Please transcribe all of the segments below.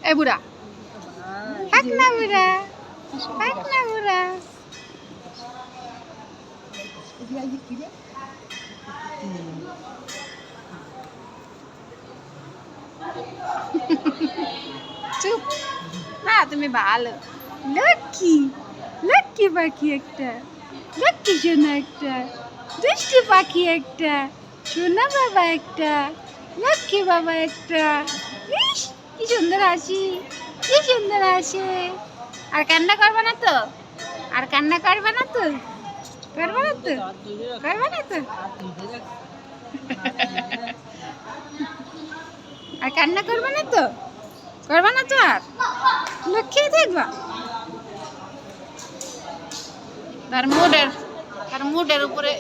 এ বুড়া থাক না বুড়া, থাক না বুড়া। চুপ না, তুমি ভালো লক্ষ্মী, লক্ষ্মী পাখি একটা, লক্ষ্মী সোনা একটা, দুষ্টু পাখি একটা, সোনা বাবা একটা, লক্ষ্মী বাবা একটা। ইস কি সুন্দর হাসি, কি সুন্দর হাসে। আর কান্না করবে না তো? আর কান্না করবে না তো? করবে না তো? করবে না তো? আর কান্না করবে না তো? করবে না তো? আর লক্ষ্মী থাকবা। তার মুডের উপরে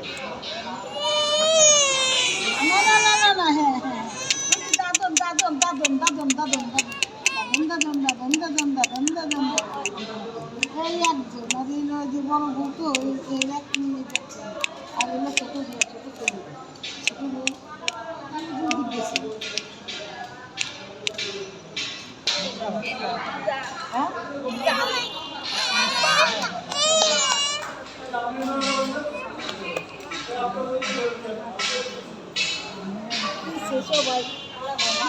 সবাই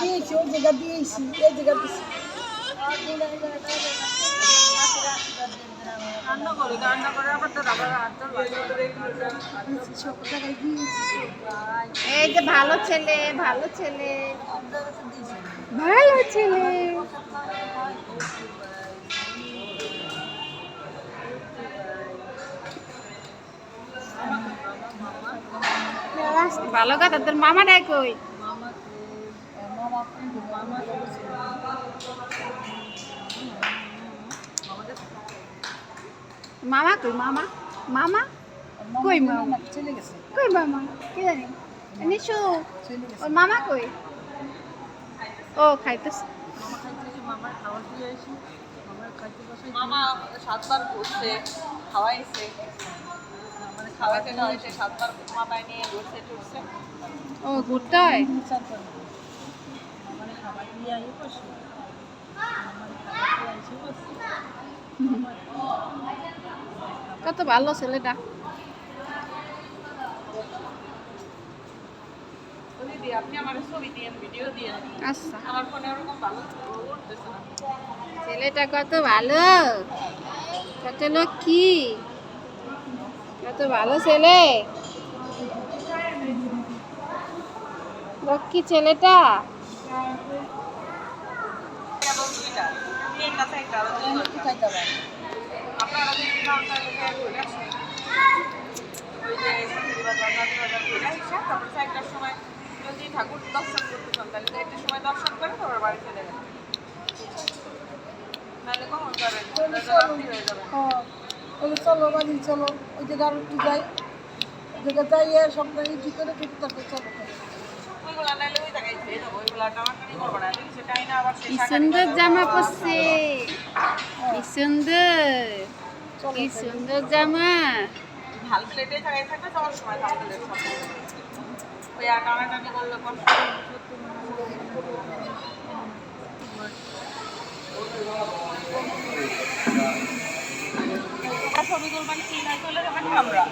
দিয়েছি, ওই জায়গা দিয়েছি, এই জায়গা দিয়েছি। এই যে ভালো ছেলে, ভালো ছেলে, ভালো ছেলে। ভালো কথা, তোর মামা নাই কই? মামা কই? মামা, মামা কই? মামা চলে গেছে, কই? মামা কে জানি। নিশু ওর মামা কই? ও খাইতেছে। মামা 7 বার ঘুরছে, খাওয়াইছে, মানে খাওয়াইতে খাওয়াইছে 7 বার মামায় নিয়ে ঘুরছে টুরছে। ও ঘুরতে হয়। কত ভালো ছেলেটা। আপনি আমার ছবি দিয়ে ভিডিও দিয়ে, আচ্ছা, আমার ফোনে ওরকম ভালো করতেছে না। ছেলেটা কত ভালো, কত লক্ষ্মী, কত ভালো ছেলে, লক্ষ্মী ছেলেটা। আপনারা যদি ঘুরে আসেন, ওই যে তারপর 4টার সময় যদি ঠাকুর দর্শন করতে চান তাহলে 1টার সময় দর্শন করে তারপর বাড়ি চলে যাবেন, নাহলে কখন যাবেন? রাত্রি হয়ে যাবে। চলো বাড়ি চলো, ওই জায়গা আর একটু যাই, ওই জায়গা যাই সপ্তাহে ইটি করে ঠিক তারপর চলো। ওইগুলা নাহলে ওই জায়গায় ধুয়ে দেবো, ওইগুলা টানাটানি করবো না, সেটাই না আবার কি সুন্দর জামা পরছে, কি সুন্দর, কি সুন্দর জামা। ঝাল প্লেটে জায়গায় থাকবে যাওয়ার সময় ঝাল প্লেট ওই আর টানাটানি করলে কষ্ট। ছবি তুলবেন কি না চলে যাবেন আমরা।